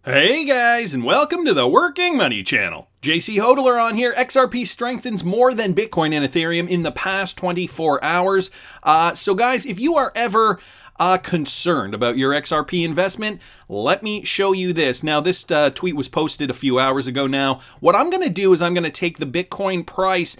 Hey guys, and welcome to the Working Money Channel. JC Hodler on here. XRP strengthens more than Bitcoin and Ethereum in the past 24 hours. So guys, if you are ever concerned about your XRP investment, let me show you this. Now, this tweet was posted a few hours ago now. What I'm going to do is I'm going to take the Bitcoin price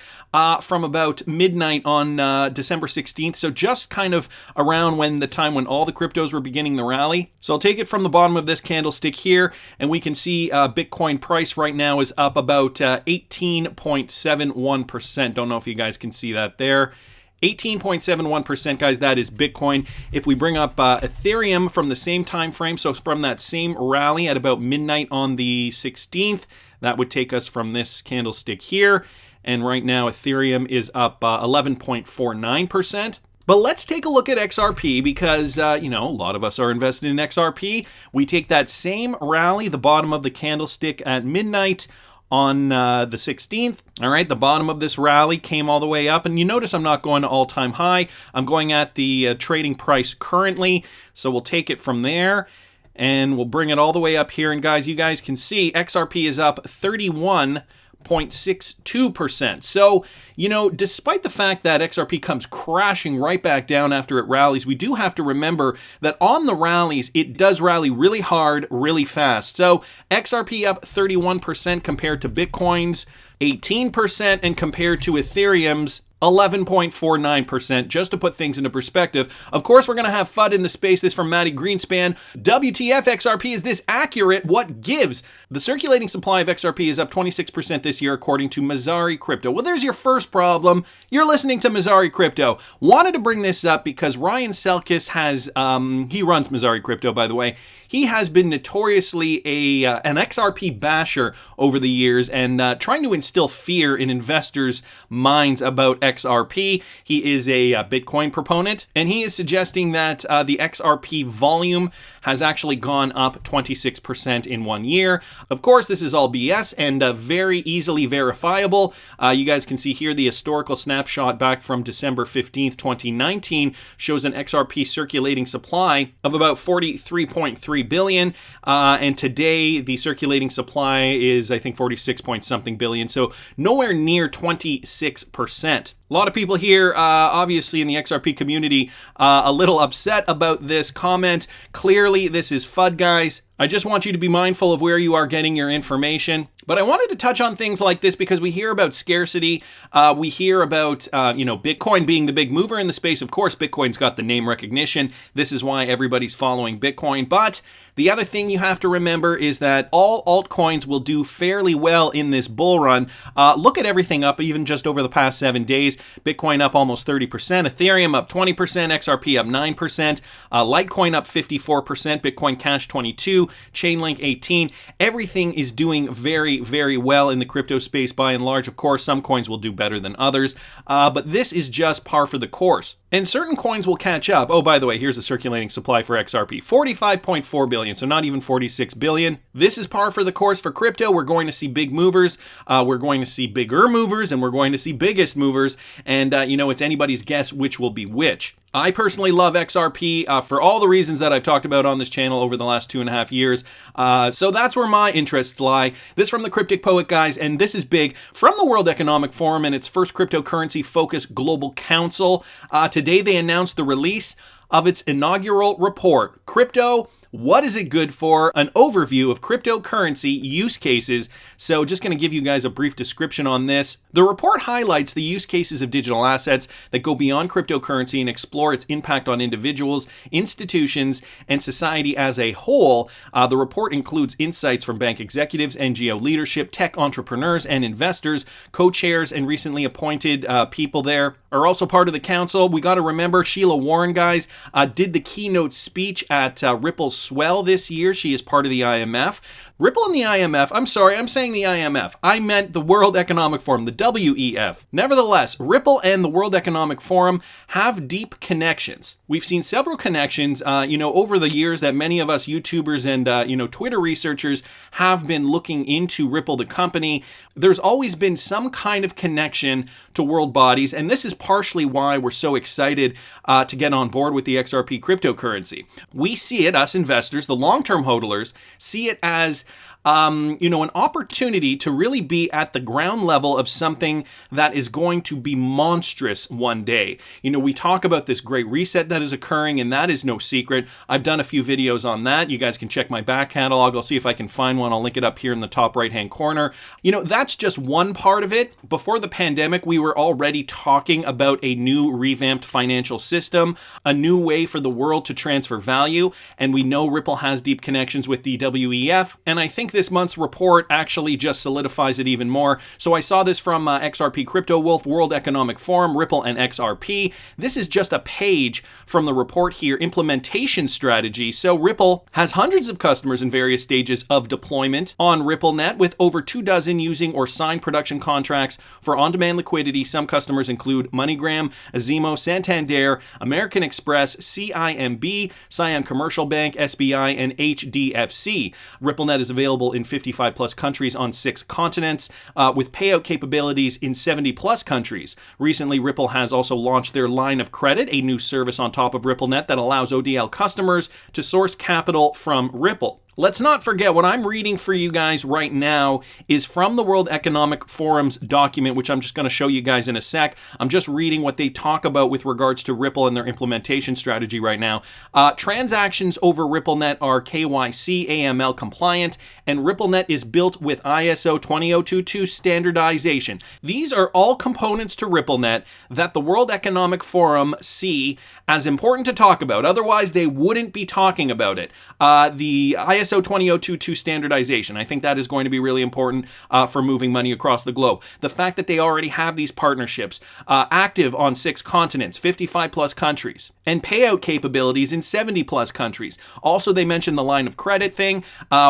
from about midnight on December 16th, so just kind of around the time when all the cryptos were beginning the rally. So I'll take it from the bottom of this candlestick here, and we can see Bitcoin price right now is up about 18.71%. Don't know if you guys can see that there. 18.71%, guys, that is Bitcoin. If we bring up Ethereum from the same time frame, so from that same rally at about midnight on the 16th, that would take us from this candlestick here. And right now, Ethereum is up 11.49%. But let's take a look at XRP because, a lot of us are invested in XRP. We take that same rally, the bottom of the candlestick at midnight, on the 16th. All right, the bottom of this rally came all the way up, and you notice I'm not going to all-time high. I'm going at the trading price currently, so we'll take it from there, and we'll bring it all the way up here. And guys, you guys can see XRP is up 31.62%. So, despite the fact that XRP comes crashing right back down after it rallies, we do have to remember that on the rallies, it does rally really hard, really fast. So XRP up 31% compared to Bitcoin's 18% and compared to Ethereum's 11.49%, just to put things into perspective. Of course, we're going to have FUD in the space. This from MATIGREENSPAN. WTF XRP, is this accurate? What gives? The circulating supply of XRP is up 26% this year, according to Mazari Crypto. Well, there's your first problem. You're listening to Mazari Crypto. Wanted to bring this up because Ryan Selkis has, he runs Mazari Crypto, by the way. He has been notoriously an XRP basher over the years and trying to instill fear in investors' minds about XRP. He is a Bitcoin proponent, and he is suggesting that the XRP volume has actually gone up 26% in 1 year. Of course, this is all BS and very easily verifiable. You guys can see here the historical snapshot back from December 15th, 2019 shows an XRP circulating supply of about 43.3 billion, and today the circulating supply is, I think, 46 point something billion, so nowhere near 26%. A lot of people here, obviously in the XRP community, a little upset about this comment. Clearly, this is FUD, guys. I just want you to be mindful of where you are getting your information. But I wanted to touch on things like this because we hear about scarcity. We hear about, Bitcoin being the big mover in the space. Of course, Bitcoin's got the name recognition. This is why everybody's following Bitcoin. But the other thing you have to remember is that all altcoins will do fairly well in this bull run. Look at everything up, even just over the past 7 days. Bitcoin up almost 30%, Ethereum up 20%, XRP up 9%, Litecoin up 54%, Bitcoin Cash 22%, Chainlink 18%. Everything is doing very, very well in the crypto space by and large. Of course, some coins will do better than others, but this is just par for the course. And certain coins will catch up. Oh, by the way, here's the circulating supply for XRP, 45.4 billion, so not even 46 billion. This is par for the course for crypto. We're going to see big movers, we're going to see bigger movers, and we're going to see biggest movers, and it's anybody's guess which will be which. I personally love XRP for all the reasons that I've talked about on this channel over the last 2.5 years. So that's where my interests lie. This from the Cryptic Poet, guys, and this is big from the World Economic Forum and its first cryptocurrency-focused global council. Today they announced the release of its inaugural report, Crypto: What is it good for? An overview of cryptocurrency use cases. So just going to give you guys a brief description on this. The report highlights the use cases of digital assets that go beyond cryptocurrency and explore its impact on individuals, institutions, and society as a whole. The report includes insights from bank executives, NGO leadership, tech entrepreneurs, and investors. Co-chairs and recently appointed people there are also part of the council. We got to remember Sheila Warren, guys, did the keynote speech at Ripple's Swell this year. She is part of the IMF. Ripple and the IMF, I'm sorry, I'm saying the IMF. I meant the World Economic Forum, the WEF. Nevertheless, Ripple and the World Economic Forum have deep connections. We've seen several connections, over the years that many of us YouTubers and, Twitter researchers have been looking into Ripple, the company. There's always been some kind of connection to world bodies, and this is partially why we're so excited to get on board with the XRP cryptocurrency. We see it, us investors, investors, the long-term hodlers, see it as an opportunity to really be at the ground level of something that is going to be monstrous one day. We talk about this great reset that is occurring, and that is no secret. I've done a few videos on that. You guys can check my back catalog. I'll see if I can find one. I'll link it up here in the top right-hand corner. That's just one part of it. Before the pandemic, we were already talking about a new revamped financial system, a new way for the world to transfer value, and we know Ripple has deep connections with the WEF, and I think this month's report actually just solidifies it even more. So I saw this from XRPCRYPTOWOLF, World Economic Forum, Ripple, and XRP. This is just a page from the report here, implementation strategy. So Ripple has hundreds of customers in various stages of deployment on RippleNet, with over 24 using or signed production contracts for on-demand liquidity. Some customers include MoneyGram, Azimo, Santander, American Express, CIMB, Siam Commercial Bank, SBI, and HDFC. RippleNet is available in 55 plus countries on 6 continents, with payout capabilities in 70 plus countries. Recently, Ripple has also launched their line of credit, a new service on top of RippleNet that allows ODL customers to source capital from Ripple. Let's not forget, what I'm reading for you guys right now is from the World Economic Forum's document, which I'm just going to show you guys in a sec. I'm just reading what they talk about with regards to Ripple and their implementation strategy right now. Transactions over RippleNet are KYC AML compliant, and RippleNet is built with ISO 20022 standardization. These are all components to RippleNet that the World Economic Forum see as important to talk about. Otherwise, they wouldn't be talking about it. The ISO 20022 standardization, I think that is going to be really important for moving money across the globe. The fact that they already have these partnerships active on 6 continents, 55 plus countries, and payout capabilities in 70 plus countries. Also, they mentioned the line of credit thing,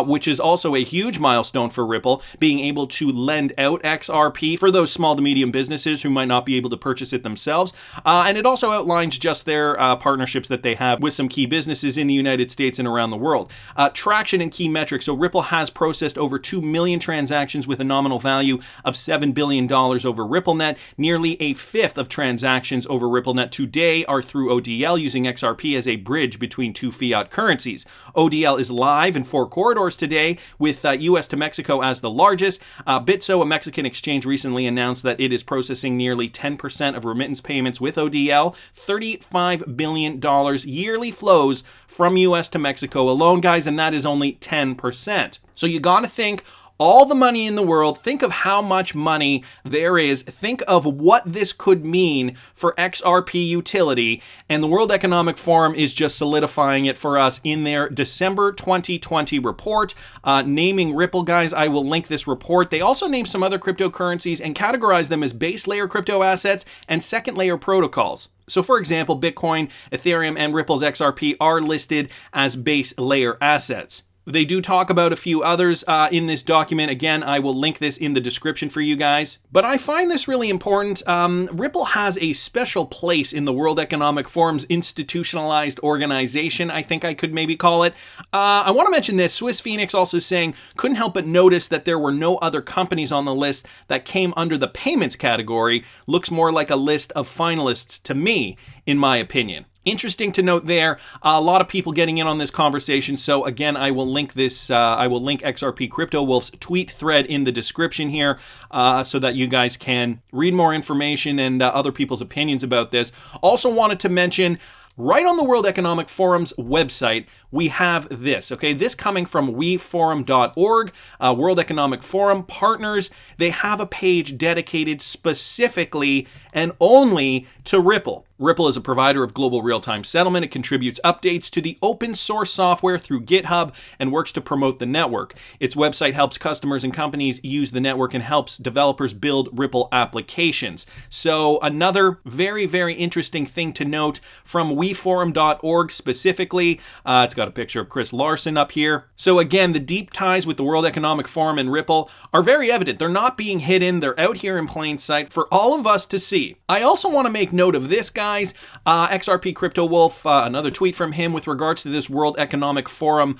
which is also a huge milestone for Ripple, being able to lend out XRP for those small to medium businesses who might not be able to purchase it themselves. And it also outlines just their partnerships that they have with some key businesses in the United States and around the world. Traction and key metrics. So Ripple has processed over 2 million transactions with a nominal value of $7 billion over RippleNet. Nearly a fifth of transactions over RippleNet today are through ODL, using XRP as a bridge between 2 fiat currencies. ODL is live in 4 corridors today, with US to Mexico as the largest. Bitso, a Mexican exchange, recently announced that it is processing nearly 10% of remittance payments with ODL. $35 billion yearly flows from US to Mexico alone, guys, and that is only 10%. So you got to think all the money in the world. Think of how much money there is. Think of what this could mean for XRP utility. And the World Economic Forum is just solidifying it for us in their December 2020 report, naming Ripple, guys. I will link this report. They also name some other cryptocurrencies and categorize them as base layer crypto assets and second layer protocols. So for example, Bitcoin, Ethereum, and Ripple's XRP are listed as base layer assets. They do talk about a few others in this document. Again, I will link this in the description for you guys. But I find this really important. Ripple has a special place in the World Economic Forum's institutionalized organization, I think I could maybe call it. I want to mention this. Swiss Phoenix also saying, couldn't help but notice that there were no other companies on the list that came under the payments category. Looks more like a list of finalists to me, in my opinion. Interesting to note there. A lot of people getting in on this conversation. So again, I will link this. I will link XRPCRYPTOWOLF's tweet thread in the description here, so that you guys can read more information and other people's opinions about this. Also wanted to mention, right on the World Economic Forum's website, we have this, okay? This coming from weforum.org, World Economic Forum partners. They have a page dedicated specifically and only to Ripple. Ripple is a provider of global real-time settlement. It contributes updates to the open source software through GitHub and works to promote the network. Its website helps customers and companies use the network and helps developers build Ripple applications. So another very, very interesting thing to note from weforum.org specifically. It's got a picture of Chris Larson up here. So again, the deep ties with the World Economic Forum and Ripple are very evident. They're not being hidden. They're out here in plain sight for all of us to see. I also want to make note of this, guy. guys. XRP Crypto Wolf, another tweet from him with regards to this World Economic Forum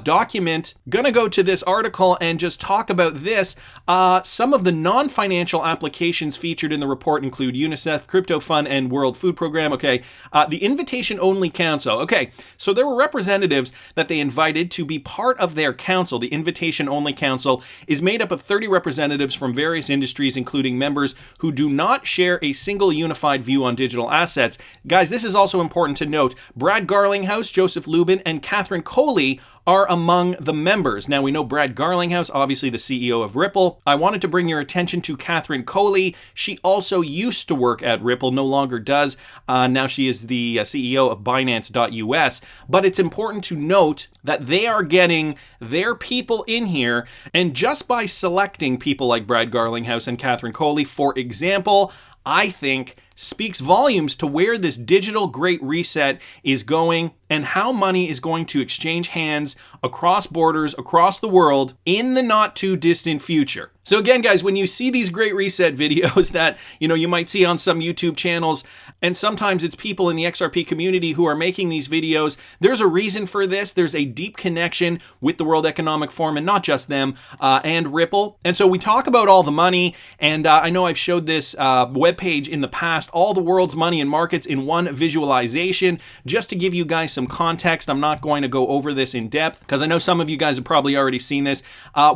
document. Gonna go to this article and just talk about this. Some of the non-financial applications featured in the report include UNICEF, Crypto Fund, and World Food Program. Okay, the invitation-only council. Okay, so there were representatives that they invited to be part of their council. The invitation-only council is made up of 30 representatives from various industries, including members who do not share a single unified view on digital assets. Guys, this is also important to note. Brad Garlinghouse, Joseph Lubin, and Catherine Coley are among the members. Now, we know Brad Garlinghouse, obviously the CEO of Ripple. I wanted to bring your attention to Catherine Coley. She also used to work at Ripple, no longer does. Now she is the CEO of BINANCE.US. But it's important to note that they are getting their people in here, and just by selecting people like Brad Garlinghouse and Catherine Coley, for example, I think speaks volumes to where this digital great reset is going and how money is going to exchange hands across borders, across the world in the not too distant future. So again, guys, when you see these great reset videos that, you might see on some YouTube channels, and sometimes it's people in the XRP community who are making these videos, there's a reason for this. There's a deep connection with the World Economic Forum, and not just them, and Ripple. And so we talk about all the money, and I know I've showed this webpage in the past, all the world's money and markets in one visualization. Just to give you guys some context, I'm not going to go over this in depth because I know some of you guys have probably already seen this.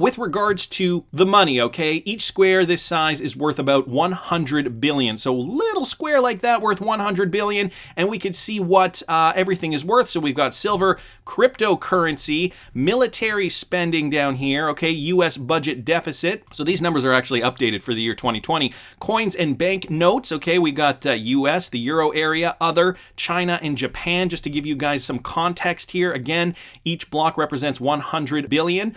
With regards to the money, okay, each square this size is worth about 100 billion. So a little square like that worth 100 billion, and we can see what everything is worth. So we've got silver, cryptocurrency, military spending down here, okay, US budget deficit. So these numbers are actually updated for the year 2020. Coins and bank notes, okay, we got US, the Euro area, other, China, and Japan, just to give you guys some context here. Again, each block represents 100 billion.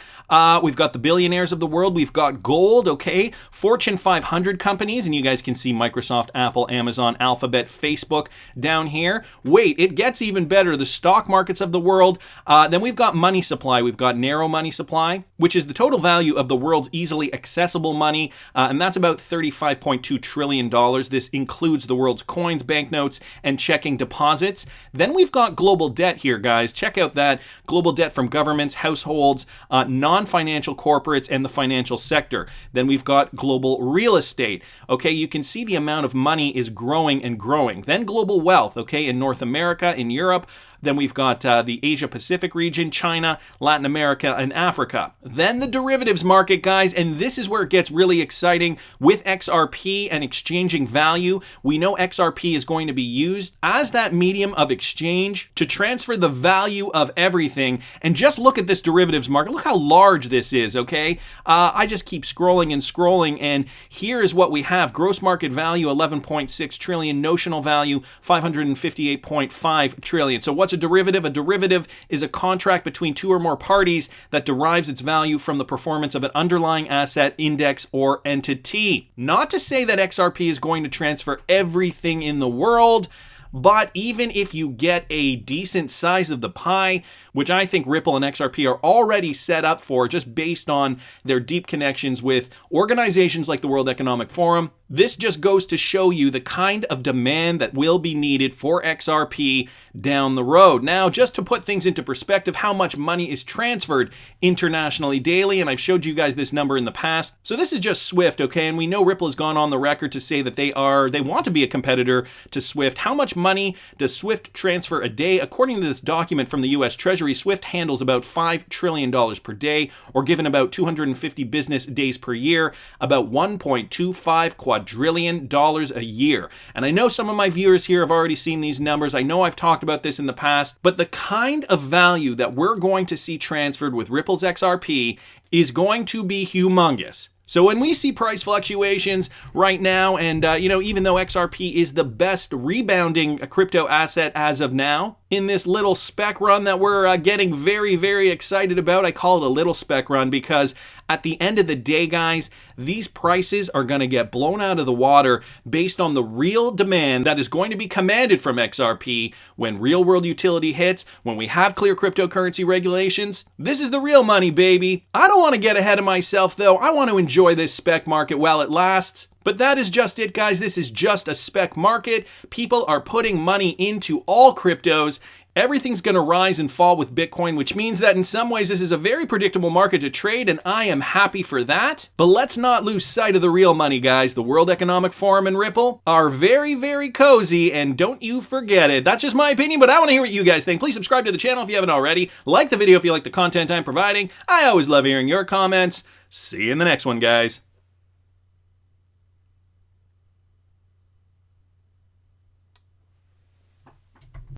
We've got the billionaires of the world. We've got gold, okay, Fortune 500 companies, and you guys can see Microsoft, Apple, Amazon, Alphabet, Facebook down here. Wait, it gets even better. The stock markets of the world. Then we've got money supply. We've got narrow money supply, which is the total value of the world's easily accessible money, and that's about $35.2 trillion. This includes the world's coins, banknotes, and checking deposits. Then we've got global debt here, guys. Check out that. Global debt from governments, households, non-financial corporates, and the financial sector. Then we've got global real estate. Okay, you can see the amount of money is growing and growing. Then global wealth, okay, in North America, in Europe. Then we've got the Asia-Pacific region, China, Latin America, and Africa. Then the derivatives market, guys, and this is where it gets really exciting with XRP and exchanging value. We know XRP is going to be used as that medium of exchange to transfer the value of everything. And just look at this derivatives market. Look how large this is, okay? I just keep scrolling and scrolling, and here is what we have. Gross market value, 11.6 trillion. Notional value, 558.5 trillion. So what's a derivative? A derivative is a contract between two or more parties that derives its value from the performance of an underlying asset, index, or entity. Not to say that XRP is going to transfer everything in the world, but even if you get a decent size of the pie, which I think Ripple and XRP are already set up for just based on their deep connections with organizations like the World Economic Forum, this just goes to show you the kind of demand that will be needed for XRP down the road. Now, just to put things into perspective, how much money is transferred internationally daily, and I've showed you guys this number in the past. So this is just SWIFT, okay? And we know Ripple has gone on the record to say that they want to be a competitor to SWIFT. How much money does SWIFT transfer a day? According to this document from the US Treasury, SWIFT handles about $5 trillion per day, or given about 250 business days per year, about $1.25 quadrillion a year. And I know some of my viewers here have already seen these numbers. I know I've talked about this in the past, but the kind of value that we're going to see transferred with Ripple's XRP is going to be humongous. So when we see price fluctuations right now, and even though XRP is the best rebounding crypto asset as of now, in this little spec run that we're getting very, very excited about, I call it a little spec run because at the end of the day, guys, these prices are going to get blown out of the water based on the real demand that is going to be commanded from XRP when real world utility hits, when we have clear cryptocurrency regulations. This is the real money, baby. I don't want to get ahead of myself, though. I want to enjoy this spec market while it lasts. But that is just it, guys. This is just a spec market. People are putting money into all cryptos. Everything's going to rise and fall with Bitcoin, which means that in some ways this is a very predictable market to trade, and I am happy for that. But let's not lose sight of the real money, guys. The World Economic Forum and Ripple are very, very cozy, and don't you forget it. That's just my opinion, but I want to hear what you guys think. Please subscribe to the channel if you haven't already. Like the video if you like the content I'm providing. I always love hearing your comments. See you in the next one, guys.